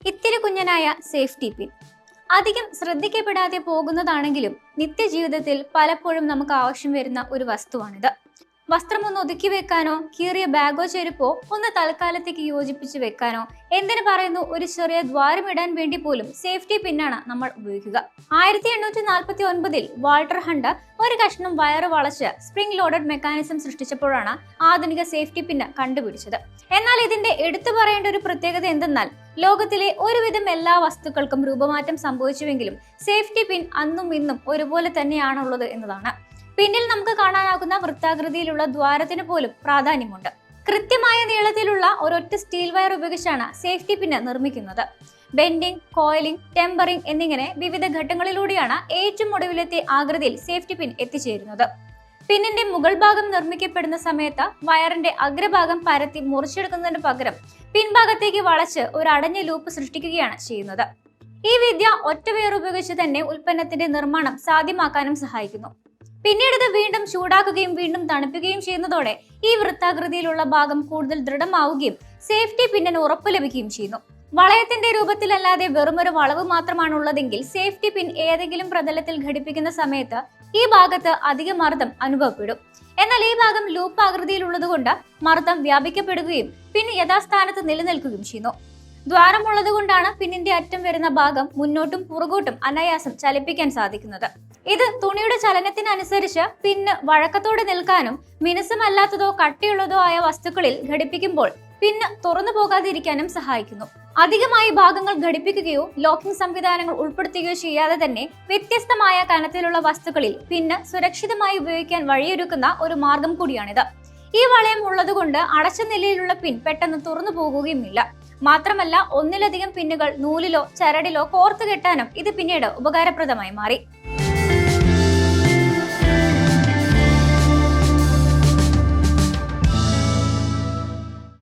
ഇത്തിരി കുഞ്ഞനായ safety pin അധികം ശ്രദ്ധിക്കപ്പെടാതെ പോകുന്നതാണെങ്കിലും നിത്യജീവിതത്തിൽ പലപ്പോഴും നമുക്ക് ആവശ്യം വരുന്ന ഒരു വസ്തുവാണിത്. വസ്ത്രം ഒന്ന് ഒതുക്കി വെക്കാനോ, കീറിയ ബാഗോ ചെരുപ്പോ ഒന്ന് തൽക്കാലത്തേക്ക് യോജിപ്പിച്ച് വെക്കാനോ, എന്തിനു പറയുന്നു ഒരു ചെറിയ ദ്വാരം ഇടാൻ വേണ്ടി പോലും സേഫ്റ്റി പിന്നാണ് നമ്മൾ ഉപയോഗിക്കുക. 1849 വാൾട്ടർ ഹണ്ട് ഒരു കഷ്ണം വയറ് വളച്ച് സ്പ്രിംഗ് ലോഡഡ് മെക്കാനിസം സൃഷ്ടിച്ചപ്പോഴാണ് ആധുനിക സേഫ്റ്റി പിന്ന് കണ്ടുപിടിച്ചത്. എന്നാൽ ഇതിന്റെ എടുത്തു പറയേണ്ട ഒരു പ്രത്യേകത എന്തെന്നാൽ ലോകത്തിലെ ഒരുവിധം എല്ലാ വസ്തുക്കൾക്കും രൂപമാറ്റം സംഭവിച്ചുവെങ്കിലും സേഫ്റ്റി പിൻ അന്നും ഇന്നും ഒരുപോലെ തന്നെയാണുള്ളത് എന്നതാണ്. പിന്നിൽ നമുക്ക് കാണാനാകുന്ന വൃത്താകൃതിയിലുള്ള ദ്വാരത്തിന് പോലും പ്രാധാന്യമുണ്ട്. കൃത്യമായ നീളത്തിലുള്ള ഒരൊറ്റ സ്റ്റീൽ വയർ ഉപയോഗിച്ചാണ് സേഫ്റ്റി പിന്ന് നിർമ്മിക്കുന്നത്. ബെൻഡിങ്, കോയിലിംഗ്, ടെമ്പറിംഗ് എന്നിങ്ങനെ വിവിധ ഘട്ടങ്ങളിലൂടെയാണ് ഏറ്റവും ഒടുവിലത്തെ ആകൃതിയിൽ സേഫ്റ്റി പിൻ എത്തിച്ചേരുന്നത്. പിന്നിന്റെ മുകൾ ഭാഗം നിർമ്മിക്കപ്പെടുന്ന സമയത്ത് വയറിന്റെ അഗ്രഭാഗം പരത്തി മുറിച്ചെടുക്കുന്നതിന് പകരം പിൻഭാഗത്തേക്ക് വളച്ച് ഒരു അടഞ്ഞ ലൂപ്പ് സൃഷ്ടിക്കുകയാണ് ചെയ്യുന്നത്. ഈ വിദ്യ ഒറ്റ വയർ ഉപയോഗിച്ച് തന്നെ ഉൽപ്പന്നത്തിന്റെ നിർമ്മാണം സാധ്യമാക്കാനും സഹായിക്കുന്നു. പിന്നീട് ഇത് വീണ്ടും ചൂടാക്കുകയും വീണ്ടും തണുപ്പിക്കുകയും ചെയ്യുന്നതോടെ ഈ വൃത്താകൃതിയിലുള്ള ഭാഗം കൂടുതൽ ദൃഢമാവുകയും സേഫ്റ്റി പിന്നിന് ഉറപ്പ് ലഭിക്കുകയും ചെയ്യുന്നു. വളയത്തിന്റെ രൂപത്തിലല്ലാതെ വെറുമൊരു വളവ് മാത്രമാണ് ഉള്ളതെങ്കിൽ സേഫ്റ്റി പിൻ ഏതെങ്കിലും പ്രതലത്തിൽ ഘടിപ്പിക്കുന്ന സമയത്ത് ഈ ഭാഗത്ത് അധിക മർദ്ദം അനുഭവപ്പെടും. എന്നാൽ ഈ ഭാഗം ലൂപ്പ് ആകൃതിയിലുള്ളത് കൊണ്ട് മർദ്ദം വ്യാപിക്കപ്പെടുകയും പിൻ യഥാസ്ഥാനത്ത് നിലനിൽക്കുകയും ചെയ്യുന്നു. ദ്വാരമുള്ളത് കൊണ്ടാണ് പിന്നിന്റെ അറ്റം വരുന്ന ഭാഗം മുന്നോട്ടും പുറകോട്ടും അനായാസം ചലിപ്പിക്കാൻ സാധിക്കുന്നത്. ഇത് തുണിയുടെ ചലനത്തിനനുസരിച്ച് പിന്ന് വഴക്കത്തോടെ നിൽക്കാനും മിനുസമല്ലാത്തതോ കട്ടിയുള്ളതോ ആയ വസ്തുക്കളിൽ ഘടിപ്പിക്കുമ്പോൾ പിന്ന് തുറന്നു പോകാതിരിക്കാനും സഹായിക്കുന്നു. അധികമായി ഭാഗങ്ങൾ ഘടിപ്പിക്കുകയോ ലോക്കിംഗ് സംവിധാനങ്ങൾ ഉൾപ്പെടുത്തുകയോ ചെയ്യാതെ തന്നെ വ്യത്യസ്തമായ കനത്തിലുള്ള വസ്തുക്കളിൽ പിന്ന് സുരക്ഷിതമായി ഉപയോഗിക്കാൻ വഴിയൊരുക്കുന്ന ഒരു മാർഗം കൂടിയാണിത്. ഈ വളയം ഉള്ളതുകൊണ്ട് അടച്ച നിലയിലുള്ള പിൻ പെട്ടെന്ന് തുറന്നു പോകുകയുമില്ല. മാത്രമല്ല, ഒന്നിലധികം പിന്നുകൾ നൂലിലോ ചരടിലോ കോർത്തു കെട്ടാനും ഇത് പിന്നീട് ഉപകാരപ്രദമായി മാറി.